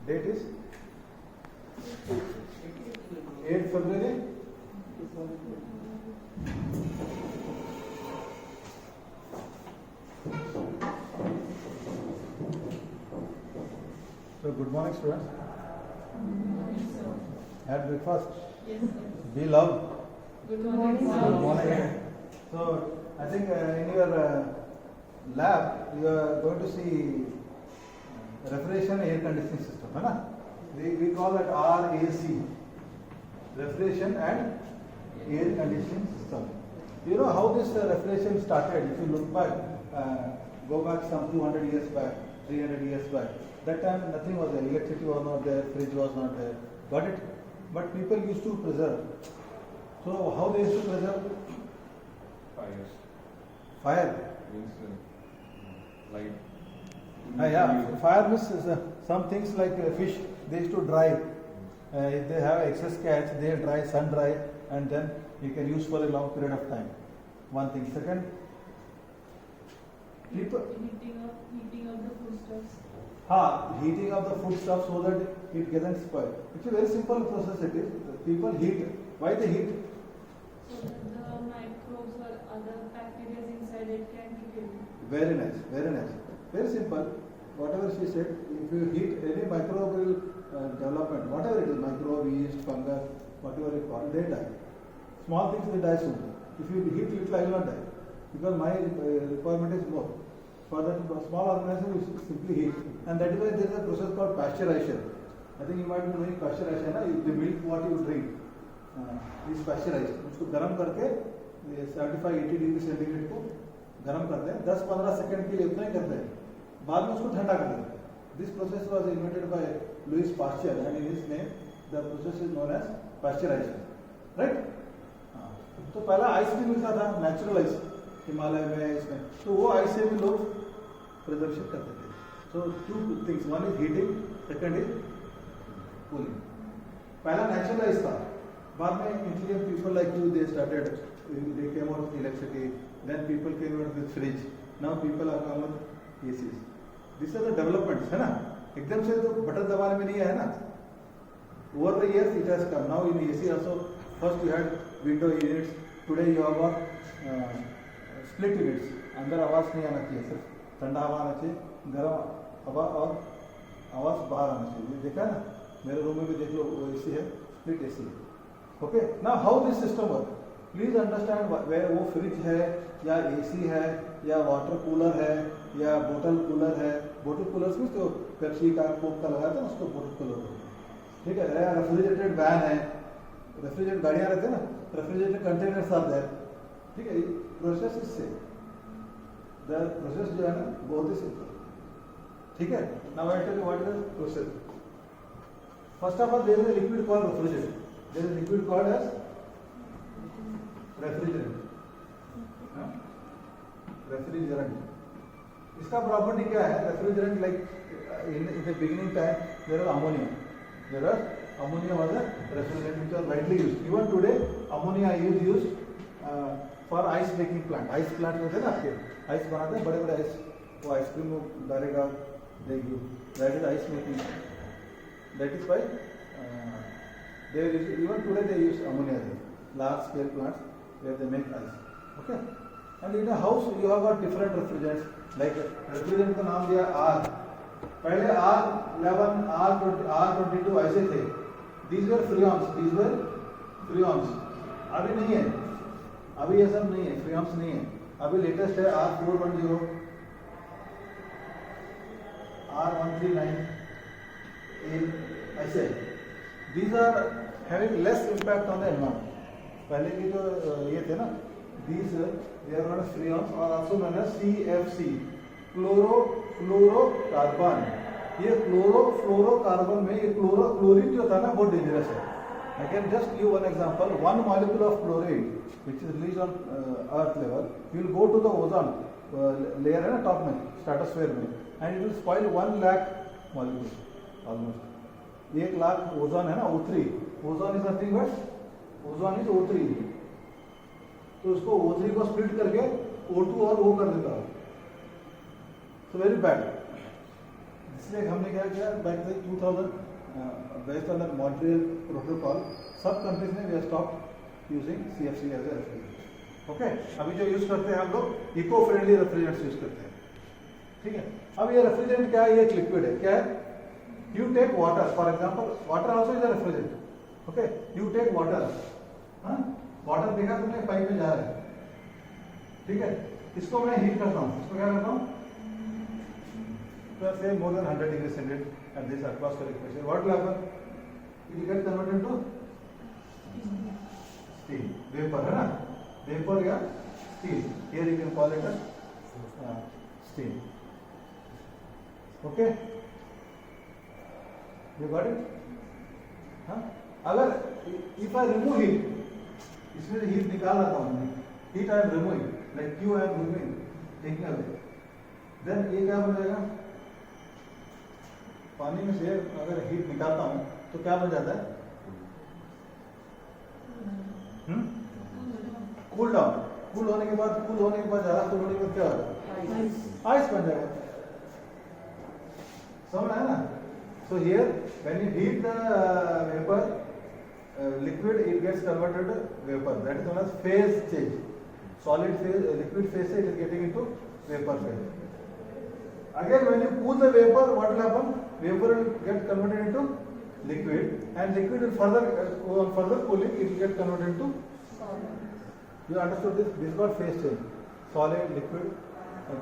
Date is 8 February. So good morning, students. Had breakfast? Yes, sir. Be loud. Good morning, sir. Good morning. So I think in your lab you are going to see refrigeration air conditioning system, है ना? We call it RAC, refrigeration and air conditioning system. You know how this refrigeration started? If you look back, go back some 200 years back, 300 years back. That time nothing was there. Electricity was not there. Fridge was not there. Got it? But people used to preserve. So how they used to preserve? Fires. Fire. Means light. Yeah, fire means some things like fish they used to dry. If they have excess catch, they dry, sun dry, and then you can use for a long period of time. One thing. Second, people. Heating of the foodstuffs. Heating of the foodstuff so that it doesn't spoil. It's a very simple process. It is. People heat. Why they heat? So that the microbes or other bacteria inside it can be killed. Very nice. Very nice. Very simple. Whatever she said, if you heat any microbial development, whatever it is, microbe, yeast, fungus, whatever you call, they die. Small things they die soon. If you heat little, I will not die. Because my requirement is more. For that small organism, you simply heat. And that is why there is a process called pasteurization. I think you might be knowing pasteurization. The milk what you drink is pasteurized. उसको गर्म करके 75-80 degree centigrade को गर्म करते हैं. 10-15 second के लिए उतना ही करते हैं. बाद में उसको ठंडा कर देते हैं. This process was invented by Louis Pasteur, and in his name the process is known as pasteurization. Right? तो पहला आइस भी मिलता था, नेचुरल आइस, हिमालय में इसमें. तो वो आइस से भी लोग प्रिजर्वेशन करते थे. So two things, one is heating, second is cooling. पहला नेचुरल आइस था. बाद में intelligent people like you, they came out with electricity. Then people came out with fridge. Now people are come with ACs. These are the developments, है ना? एकदम से तो button दबाने में नहीं है ना? Over the years it has come. Now in AC also, first you had window units. Today you have got split units. अंदर आवाज नहीं आना चाहिए, सिर्फ ठंडा हवा आना चाहिए, गर्म हवा और आवाज बाहर आना चाहिए. देखा ना? मेरे रूम में भी देख लो, वो AC है, split AC. Okay. Now how this system works? Please understand where वो फ्रिज है या AC है या वाटर कूलर है या बोतल कूलर है. बोतल कूलर में तो पेप्सी का, कोक का लगाया था ना, उसको बोतल कूलर होता है. ठीक है. रेफ्रिजरेटेड वैन है, रेफ्रिजरेटेड गाड़ियाँ रहते हैं ना, रेफ्रिजरेटेड कंटेनर्स आते हैं. ठीक है. प्रोसेस इससे द प्रोसेस जो है ना बहुत ही सिंपल. ठीक है. Now I tell you what is the process. First of all there is a liquid called refrigerant. There is liquid called as refrigerant. Refrigerant इसका प्रॉपर्टी क्या है? Refrigerant like in the beginning time there was ammonia. Ammonia was a refrigerant which was widely used. Even today ammonia is used for ice making plant. Ice plant होते हैं ना आपके, ice बनाते हैं, बड़े बड़े ice, वो आइसक्रीम डालेगा, देगी. That is ice making. That is why there is, even today they use ammonia there. Large scale plants where they make ice. Okay. And in a house you have got different refrigerants. Like refrigerant का नाम दिया R. पहले R11, R22 ऐसे थे. These were freons. अभी नहीं है. अभी ये सब नहीं है. freons नहीं है. अभी लेटेस्ट है R410, R139, ऐसे. These are having less impact on the environment. पहले की जो ये थे ना, these they are known as freons or also known as CFC, chlorofluorocarbon. ये क्लोरोफ्लोरोकार्बन में ये क्लोरीन जो था ना बहुत डेंजरस है. I can just give one example. One molecule of chlorine which is released on earth level will go to the ozone layer है ना, top में, stratosphere में, and it will spoil 1 lakh molecules almost. 1 lakh ozone है ना, O3. Ozone is nothing but ozone is O3. तो उसको O3 को split करके O2 और O कर देता है. So very bad. This इसलिए हमने क्या किया, back the 2000 based on the Montreal protocol सब कंट्रीज ने we stop using CFC as a refrigerant. Okay, अभी जो यूज करते हैं हम लोग इको फ्रेंडली रेफ्रिजरेंट्स यूज करते हैं. ठीक है, अब ये रेफ्रिजरेंट क्या है, ये एक लिक्विड है. क्या है? You take water, for example water also is a refrigerant. Okay, you take water. Water देखा तुमने पाइप में जा रहा है. ठीक है, इसको मैं हीट करता हूँ. इसको क्या करता हूँ? So say more than 100 degrees centigrade at this atmospheric pressure, what will happen? It will get converted to steam, vapor, है ना? Vapor या steam. Here you can call it as steam. Okay? You got it? हाँ? अगर if I remove heat, इसमें से heat निकाल रहा हूँ मैं, heat I am removing, like Q I am removing, taking away, then ये क्या बन जाएगा? पानी में से अगर हीट निकालता हूं तो क्या बन जाता है? Cool down. कूल होने के बाद ज्यादा कूल होने के बाद क्या होगा? आइस बन जाएगा. समझ आया ना? So here when you heat the vapour liquid, it gets converted to vapour. That is known as phase change. Solid phase, liquid phase से it is getting into vapour phase. Again, when you cool the vapor, what will happen? Vapor will get converted into liquid, and liquid will further cooling, it will get converted into solid. You understood this? This is called phase change. Solid, liquid,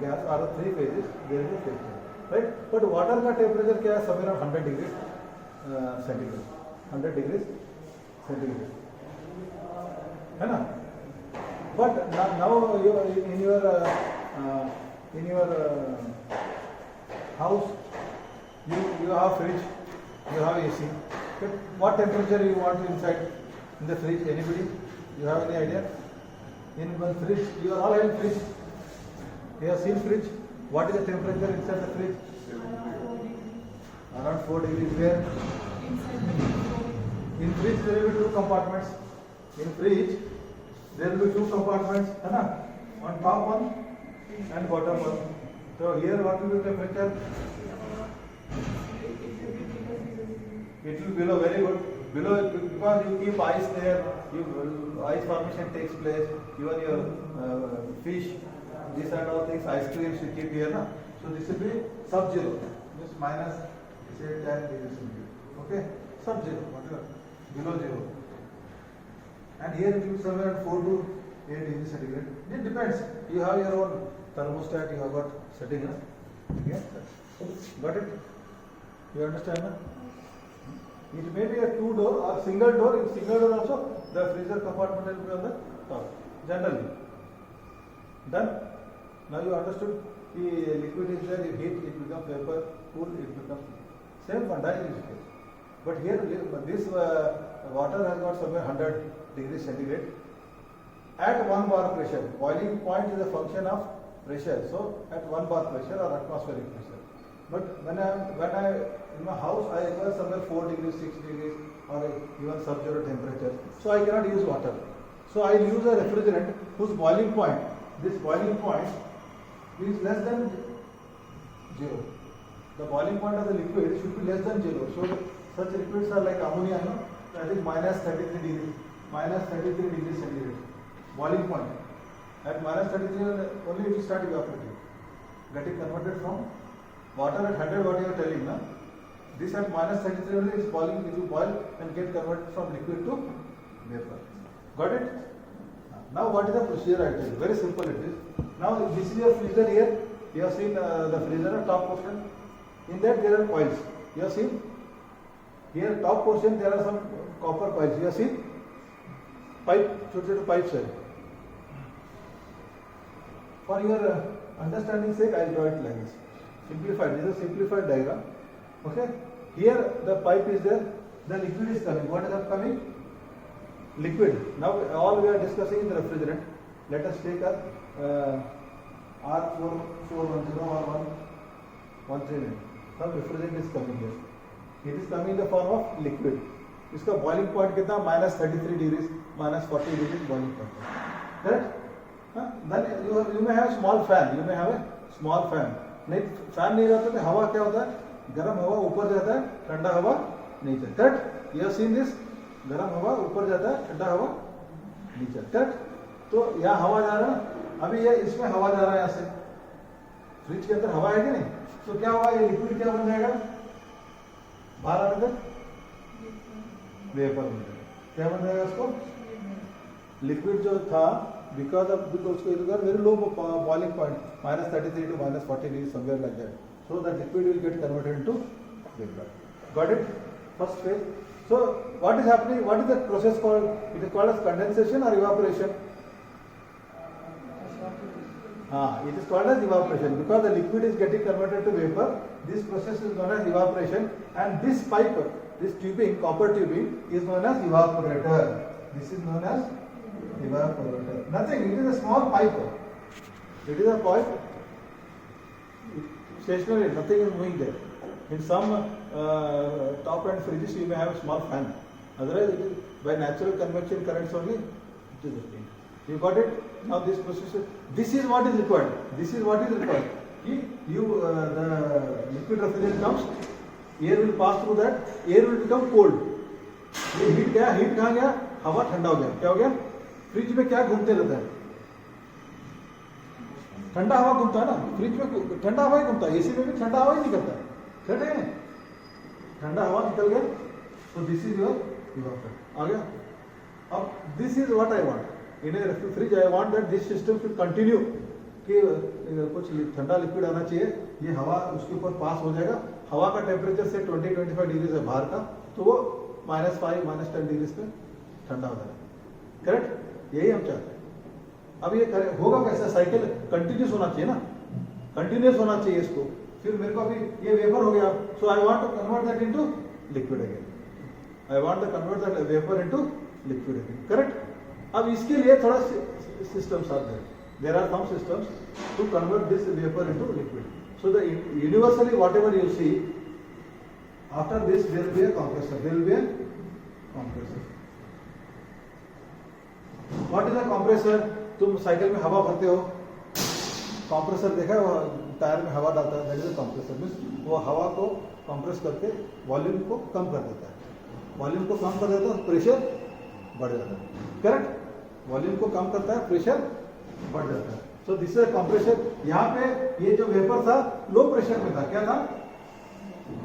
gas are the three phases. There is a phase change, right? But water का temperature क्या है? Somewhere around 100 degrees centigrade. 100 degrees centigrade. है ना? But now you in your house, you have fridge, you have AC. Okay. What temperature you want inside in the fridge? Anybody? You have any idea? In one fridge, you are all having fridge. You have seen fridge. What is the temperature inside the fridge? Around 4 degrees. Where? In fridge there will be 2 compartments. In fridge there will be 2 compartments. है ना? On top one and bottom one. So here what will be the temperature? It will below, very good. Below, because you keep ice there, ice formation takes place. Even your fish, this and all things, ice creams you keep here, na? So this will be sub-zero. This minus say 10 degrees centigrade. Okay, sub-zero, whatever, below zero. And here it will be somewhere at 4 to 8 degrees centigrade. It depends. You have your own thermostat, you have got setting, na? Okay, got it? You understand, na? It may be a 2-door or single door. In single door also, the freezer compartment will be on the top. Generally, done. Now you understood. The liquid is there. You heat, it becomes vapor. Cool, it becomes same fundamental case. But here, this water has got somewhere 100 degrees centigrade. At 1 bar pressure, boiling point is a function of pressure. So at 1 bar pressure or atmospheric pressure. But when I in my house I require somewhere 4 degrees, 6 degrees or even sub-zero temperature. So I cannot use water. So I use a refrigerant whose boiling point, this boiling point is less than 0. The boiling point of the liquid should be less than 0. So such liquids are like ammonia, no? That is minus 33 degrees centigrade. Boiling point. At minus 33 only it will start evaporating. Getting converted from water at 100, what you are telling, na? This at minus 33 only is boiling, it will boil and get converted from liquid to vapor. Got it? Now what is the procedure I tell you? Very simple it is. Now this is your freezer here. You have seen the freezer top portion. In that there are coils. You have seen? Here top portion there are some copper coils. You have seen? Pipe, छोटे pipes है. For your understanding sake, I will draw it like this. Simplified. This is a simplified diagram. Okay. Here the pipe is there. The liquid is coming. What is coming? Liquid. Now all we are discussing is the refrigerant. Let us take a R4410 or 113. Some refrigerant is coming here. It is coming in the form of liquid. इसका boiling point कितना? minus 33 degrees, minus 40 degrees boiling point. Correct? Then you may have a small fan. You may have a small fan. नहीं fan नहीं रहता तो हवा क्या होता है? गर्म हवा ऊपर जाता है, ठंडा हवा नीचे, correct? You have seen this, गर्म हवा ऊपर जाता है, ठंडा हवा नीचे, करेक्ट? तो यहाँ हवा जा रहा है, अभी ये इसमें हवा जा रहा है, यहाँ से फ्रिज के अंदर हवा है कि नहीं, तो क्या होगा, ये लिक्विड क्या बन जाएगा, बाहर आने तक वेपर बन जाएगा। क्या बन जाएगा उसको, लिक्विड जो था, बिकॉज ऑफ उसको very low boiling point -33 to -40 degrees somewhere like that, so that liquid will get converted into vapor. Got it? First phase. So what is happening, what is the process called, it is called as condensation or evaporation? It is called as evaporation because the liquid is getting converted to vapor. This process is known as evaporation, and this pipe, this tubing, copper tubing, is known as evaporator. This is known as evaporator. Nothing, it is a small pipe. It is a pipe, stationary, nothing is moving there. In some top end fridges you may have a small fan. Otherwise it is by natural convection currents only it is working. You got it? Now this process, this is what is required. This is what is required. The liquid refrigerant comes, air will pass through that, air will become cold. ये heat गया, heat कहाँ गया, हवा ठंडा हो गया, क्या हो गया, फ्रिज में क्या घूमते रहता है, ठंडा हवा घूमता है ना, फ्रिज में ठंडा हवा ही घूमता है, एसी में भी ठंडा हवा ही निकलता है, करेक्ट है ना, ठंडा हवा निकल गया, तो दिस इज योर इवापोरेटर, आ गया। अब this is what I want in A fridge, I want that this system should continue, कि कुछ ठंडा लिक्विड आना चाहिए, ये हवा उसके ऊपर पास हो जाएगा, हवा का टेम्परेचर से 20-25 डिग्री है बाहर का, तो वो -5 -10 डिग्री पे ठंडा हो जाएगा, करेक्ट? यही हम चाहते हैं। अब ये होगा कैसा, साइकिल कंटिन्यूस होना चाहिए ना, कंटिन्यूस होना चाहिए इसको, फिर मेरे को अभी ये वेपर हो गया, so I want to convert that into liquid again, I want to convert that vapour into liquid again, correct? अब इसके लिए थोड़ा सिस्टम्स आते हैं, there are some systems to convert this vapour into liquid, so the universally whatever you see, after this there will be a compressor, there will be a compressor. What is a compressor? तुम cycle में हवा भरते हो, compressor देखा है, वो tyre में हवा डालता है, that is a compressor, means वो हवा को कंप्रेस करके वॉल्यूम को कम कर देता है, वॉल्यूम को कम कर देता है, प्रेशर बढ़ जाता है, करेक्ट? वॉल्यूम को कम करता है, प्रेशर बढ़ जाता है, सो दिस इज कंप्रेसर। यहाँ पे ये जो वेपर था लो प्रेशर में था, क्या था,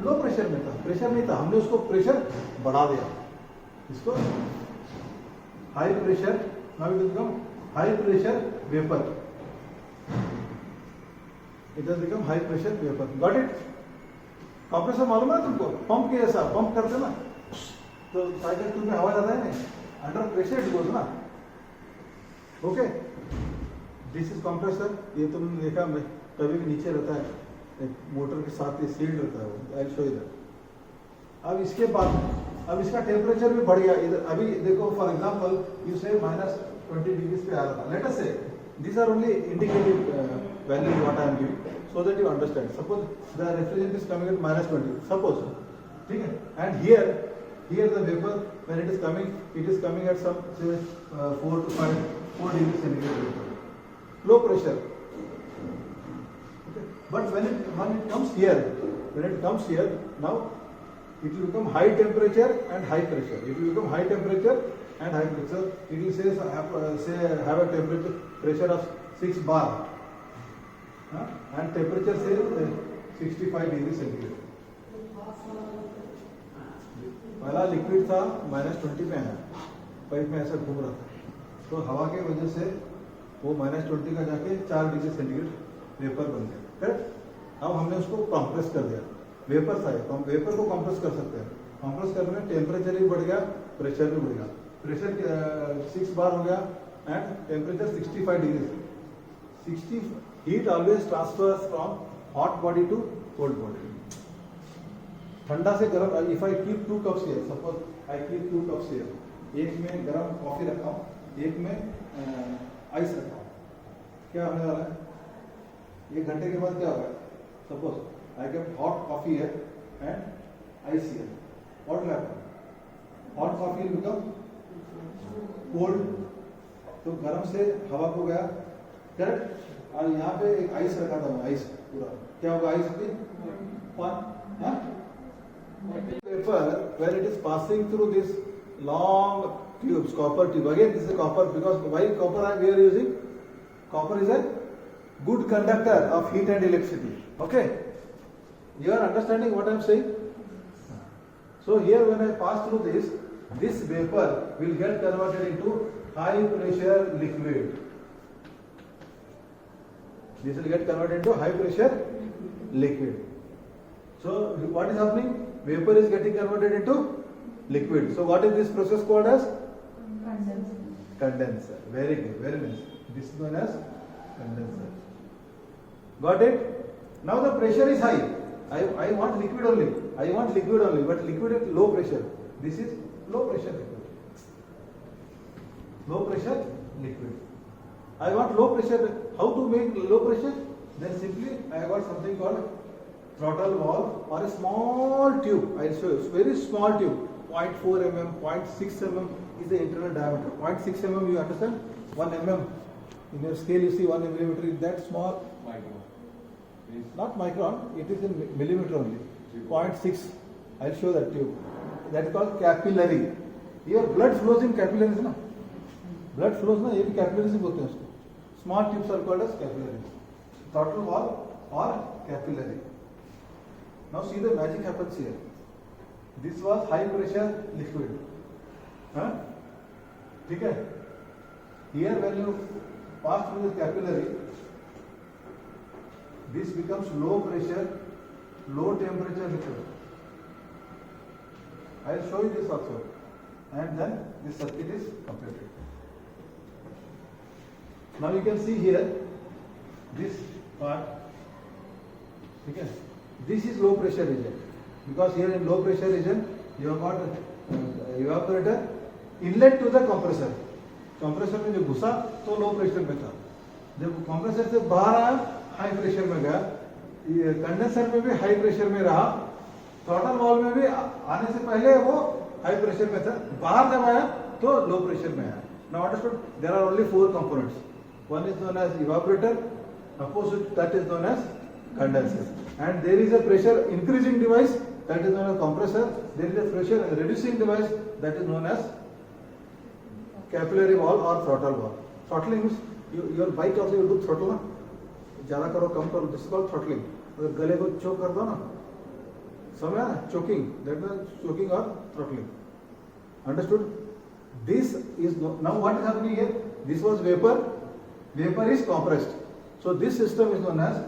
लो प्रेशर में था, प्रेशर नहीं था, हमने उसको प्रेशर बढ़ा दिया, इसको high pressure, now it become high pressure vapour, it has become high pressure vapour, got it? Compressor मालूम है तुमको, पंप के जैसा, पंप करते ना तो साइकिल ट्यूब में हवा जाता है नहीं, अंडर प्रेशर इट गोज ना, ओके? दिस इज कंप्रेसर, ये तुमने देखा मैं कभी भी नीचे रहता है, एक मोटर के साथ ये सील्ड रहता है, वो आई शो यू दैट। अब इसके बाद, अब इसका टेम्परेचर भी बढ़ गया, इधर अभी देखो फॉर एग्जांपल यू से -20 डिग्री पे आ रहा था, लेट अस से these are only indicative values what I am giving so that you understand. Suppose the refrigerant is coming at -20, suppose, ठीक है, and here the vapor when it is coming at some say 4 to 4 degrees centigrade vapor, low pressure, okay? But when it comes here, now it will become high temperature and high pressure. It will become high temperature and high pressure. It will say have a temperature pressure of 6 bar, and temperature say 65 degrees centigrade. पहला liquid था -20 पे है, pipe में ऐसा घूम रहा था, तो हवा के वजह से वो -20 का जाके 4 डिग्री सेंटीग्रेड वेपर बन गया, करेक्ट? अब हमने उसको कंप्रेस कर दिया, वेपर था, वेपर को कंप्रेस कर सकते हैं, कंप्रेस करने में टेम्परेचर भी बढ़ गया, प्रेशर भी बढ़ गया, प्रेशर 6 बार हो गया and temperature 65 degree. 60 heat always transfers from hot body to cold body, ठंडा से गर्म। If I keep 2 cups here, suppose I keep 2 cups here, एक में गर्म कॉफी रखा हूँ, एक में आइस रखा हूँ, क्या होने वाला है, 1 घंटे के बाद क्या होगा, suppose I kept hot coffee here and ice here, what will happen, hot coffee will become cold, तो गर्म से हवा को गया, करेक्ट? और यहाँ पे एक आइस रखा था, आइस पूरा, क्या होगा आइस की, Huh? Paper where it is passing through this long tubes, copper tube. Again, this is copper because why copper we are using? Copper is a good conductor of heat and electricity. Okay? You are understanding what I am saying? So here when I pass through this vapor will get converted into high pressure liquid. This will get converted into high pressure liquid. So what is happening? Vapor is getting converted into liquid. So what is this process called as? Condenser. Very good, very nice. This is known as condenser. Got it? Now the pressure is high. I want liquid only. I want liquid only, but liquid at low pressure. This is low pressure liquid. Low pressure liquid. I want low pressure. How to make low pressure? Then simply I got something called throttle valve or a small tube. I'll show you. It's very small tube. 0.4 mm, 0.6 mm is the internal diameter. 0.6 mm, you understand? 1 mm. In your scale, you see 1 millimeter is that small. Micro. Not micron, it is in millimeter only. 0.6. I'll show that tube. That is called capillary. Your blood flows in capillaries, na? Blood flows, na? ये भी capillaries ही बोलते हैं उसको. Small tubes are called as capillaries. Throttle valve or capillary. Now see the magic happens here. This was high pressure liquid. Huh? Okay? Here when you pass through the capillary, this becomes low pressure, low temperature liquid. I will show you this also. And then this circuit is completed. Now you can see here, this part. Okay? This is low pressure region. Because here in low pressure region, you have got evaporator inlet to the compressor. Compressor में जो घुसा तो low pressure में था. जब compressor से बाहर आया हाई प्रेशर में गया. ये कंडेंसर में भी हाई प्रेशर में रहा. थ्रॉटल वाल्व में भी आने से पहले वो हाई प्रेशर में था. बाहर जब आया तो लो प्रेशर में आया. Now understood? There are only 4 components. One is known as evaporator. Opposite that is known as condenser. And there is a pressure increasing device that is known as compressor. There is a pressure reducing device that is known as capillary valve or throttle valve. Throttling means your bike also you do throttle ना, ज़्यादा करो कम करो. This is called throttling. अगर गले को choke कर दो ना, समझा ना? Choking. That means choking or throttling. Understood? This is now what is happening here? This was vapor. Vapor is compressed. So this system is known as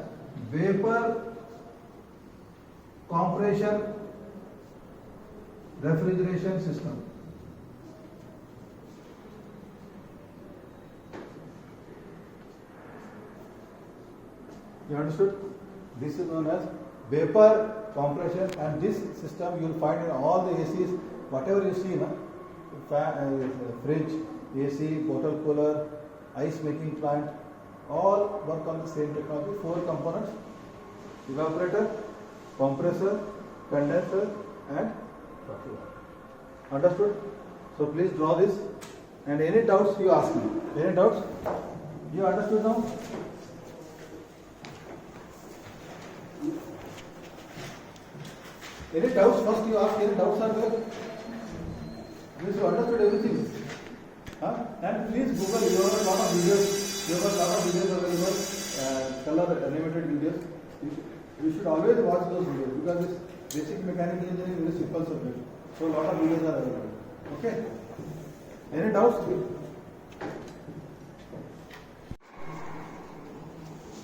vapor compression refrigeration system. You understood? This is known as vapor compression, and this system you will find in all the ACs, whatever you see, na, fridge, AC, bottle cooler, ice making plant, all work on the same technology. 4 components: evaporator, compressor, condenser, and throttle. Understood? So please draw this. And any doubts you ask me. Any doubts? You understood now? Any doubts? First you ask. Any doubts are there? Means you understood everything. Huh? And please Google. You have a lot of videos. You have a lot of videos available. Color animated videos. You should always watch those videos because this basic mechanical engineering is a very simple subject. So a lot of videos are available. Okay? Any doubts?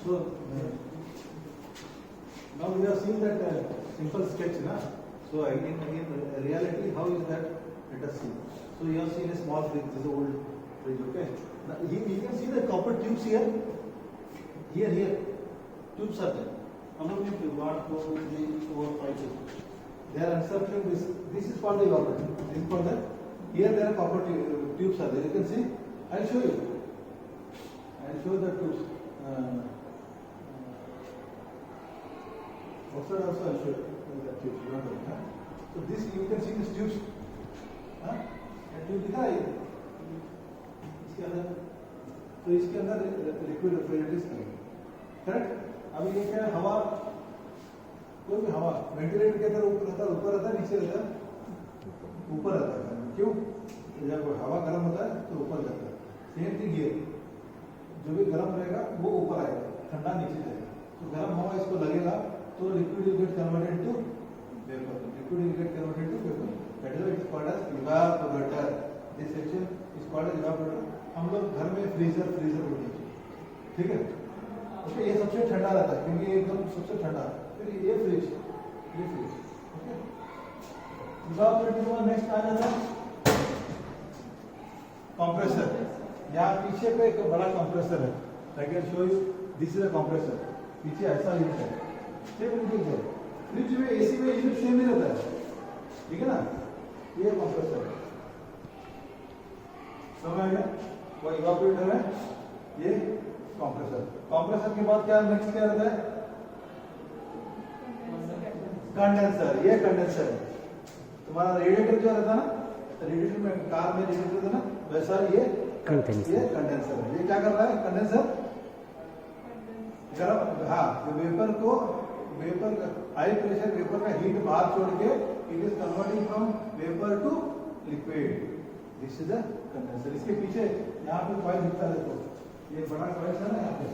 So now we have seen that simple sketch, na? So again, reality, how is that? Let us see. So you have seen a small fridge. This is an old fridge. Okay? Now you can see the copper tubes here. Here, tubes are there. How many tubes? 1, 2, 3, 4, 5, 6. They are encircling this. This is called the evaporator. This is called the. Here there are copper tubes are there. You can see. I'll show you. I'll show the tubes. Outside also I'll show you the tubes. Don't worry. Huh? So this you can see these tubes. हाँ? Tube दिखा है इसके अंदर. तो इसके अंदर liquid refrigerators करेंगे. Correct? अभी ये क्या है? हवा कोई भी हवा वेंटिलेटर के अंदर ऊपर रहता है नीचे रहता है, ऊपर रहता है। क्यों? जब हवा गर्म होता है तो ऊपर जाता है। सेम थिंग ये, जो भी गर्म रहेगा वो ऊपर आएगा, ठंडा नीचे जाएगा। तो गर्म हवा इसको लगेगा तो liquid will get converted to vapour, liquid will get converted to vapour, that is it's called as evaporator. This section is called as evaporator. हम लोग घर में फ्रीजर बोलते हैं, ठीक है? ओके, ये सबसे ठंडा रहता है क्योंकि एकदम सबसे ठंडा। फिर ये फ्रिज, ओके। इवापोरेटर के बाद नेक्स्ट आ जाता है कंप्रेसर। यहाँ पीछे पे एक बड़ा कंप्रेसर है, I can show you, this is a compressor. पीछे ऐसा यूनिट है, सेम यूनिट है। फ्रिज में एसी में यूनिट सेम ही रहता है, ठीक है ना? ये कंप्रेसर है, समझ आ गया? वो इवापोरेटर है, ये कंप्रेसर। कंप्रेसर के बाद क्या नेक्स्ट क्या रहता है? कंडेंसर। ये कंडेंसर है। तुम्हारा रेडिएटर जो रहता है ना, रेडिएटर में, कार में रेडिएटर था ना, वैसा ये कंडेंसर है। ये क्या कर रहा है? कंडेंसर गर्म, हाँ, वेपर हाई प्रेशर वेपर का हीट बाहर छोड़ के it is converting from vapour to liquid. This is a condenser. इसके पीछे यहाँ पे कॉइल दिखता है, देखो ये बड़ा कॉइल है ना यहाँ पे,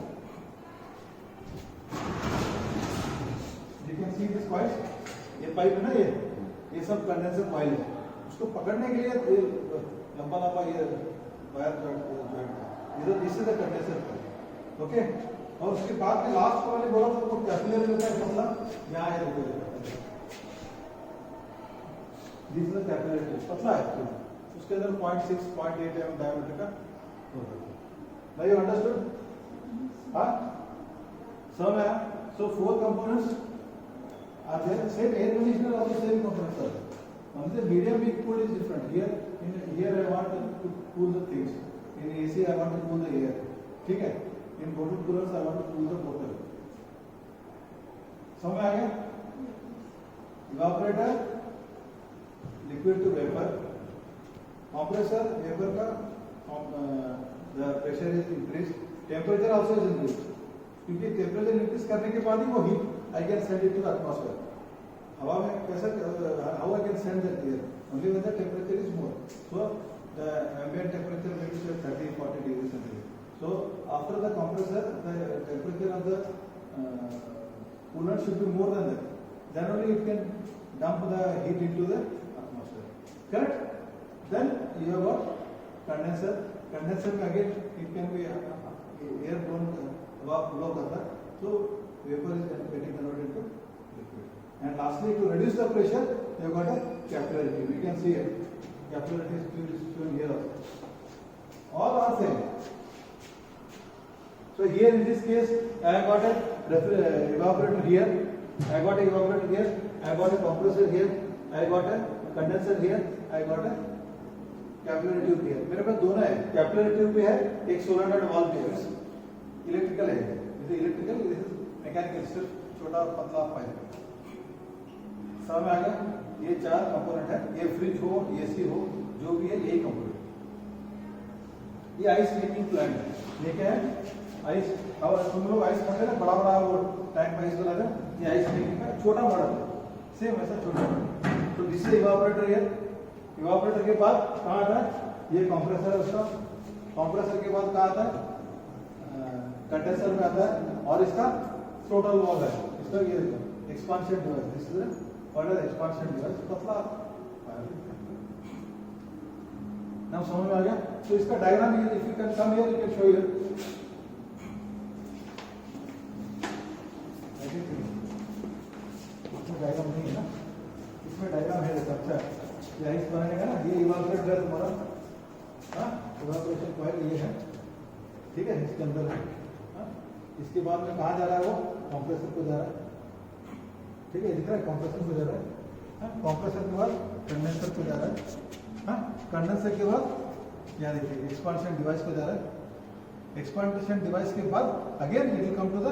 you can see this coil, ये पाइप है ना, ये सब कंडेंसर कॉइल है। उसको पकड़ने के लिए लंबा ये wire joint, this is the condenser coil, okay. और उसके बाद में लास्ट वाले बोला तो वो कैपिलरी होता है, मतलब यहाँ है, देखो दिस इज द कैपिलरी, पतला है, उसके अंदर 0.6 0.8 mm डायमीटर का होता है। Now you understood? Huh? Some are, so 4 components are there. Same air conditioner also same components are there. Only the medium we cool is different. Here I want to cool the things. In AC I want to cool the air. ठीक है? In bottle coolers I want to cool the bottle. समझ आ गया? Evaporator, liquid to vapor. Compressor, vapor का the pressure is increased. Temperature also is increased. क्योंकि temperature increase करने के बाद ही वो heat I can send it to the atmosphere. हवा में कैसा, how I can send that air only when the temperature is more. So the ambient temperature may be 30-40 degrees centigrade. So after the compressor, the temperature of the coolant should be more than that. Then only it can dump the heat into the atmosphere. Correct? Then you have got condenser. Condenser में again it can be air blown, blow करता है, so vapor is getting converted into liquid. And lastly, to reduce the pressure, you have got a capillary tube. You can see it. Capillary tube is shown here also. All are same. So here in this case, I have got a evaporator here. I got a evaporator here. I got a compressor here. I got a condenser here. I got a capillary tube भी है। मेरे पास दोनों है, capillary tube भी है, एक solenoid valve भी है। इलेक्ट्रिकल है, ये इलेक्ट्रिकल, ये मैकेनिकल, सिर्फ छोटा और पतला पाइप। समझ में आ गया? ये 4 कंपोनेंट है। ये फ्रिज हो, एसी हो, जो भी है यही कंपोनेंट। ये आइस मेकिंग प्लांट है। ये क्या है? आइस। अब तुम लोग आइस खाते हैं ना, बड़ा वो टैंक में आइस बना है, ये आइस मेकिंग का छोटा मॉडल है, सेम ऐसा छोटा मॉडल। तो दिस इज इवापोरेटर है। इवापोरेटर के बाद कहाँ आता है? ये कंप्रेसर है उसका। कंप्रेसर के बाद कहाँ आता है? कंडेंसर में आता है। और इसका थ्रोटल वाल्व है, इसका ये expansion device, this is called as expansion device, पतला। नाउ समझ में आ गया? तो इसका डायग्राम ये, if you can come here, you can show here. इसमें डायग्राम नहीं है ना, इसमें डायग्राम है। अच्छा, ये आइस बनाने का ना, ये इवापोरेट है तुम्हारा, हाँ, इवापोरेशन कॉइल ये है, ठीक है, इसके अंदर है। हाँ? इसके बाद में कहाँ जा रहा है? वो कंप्रेसर को जा रहा है, ठीक है, दिख रहा है, कंप्रेसर को जा रहा है। हाँ? कंप्रेसर के बाद कंडेंसर को जा रहा है। हाँ? कंडेंसर के बाद यहाँ देखिए एक्सपांशन डिवाइस को जा रहा है। एक्सपांशन डिवाइस के बाद again it will come to the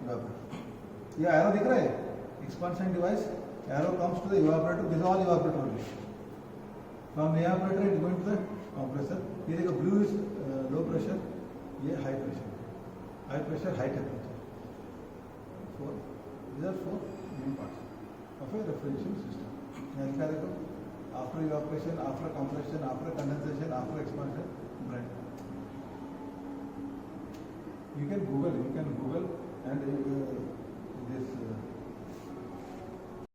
evaporator. ये एरो दिख रहा है, expansion device, arrow comes to the evaporator, this all evaporator only. From evaporator it is going to the compressor. ये देखो, blue is low pressure, ये high pressure, high temperature. 4, these are 4 main parts of a referential system. After evaporation, after compression, after condensation, after expansion, bread. You can Google and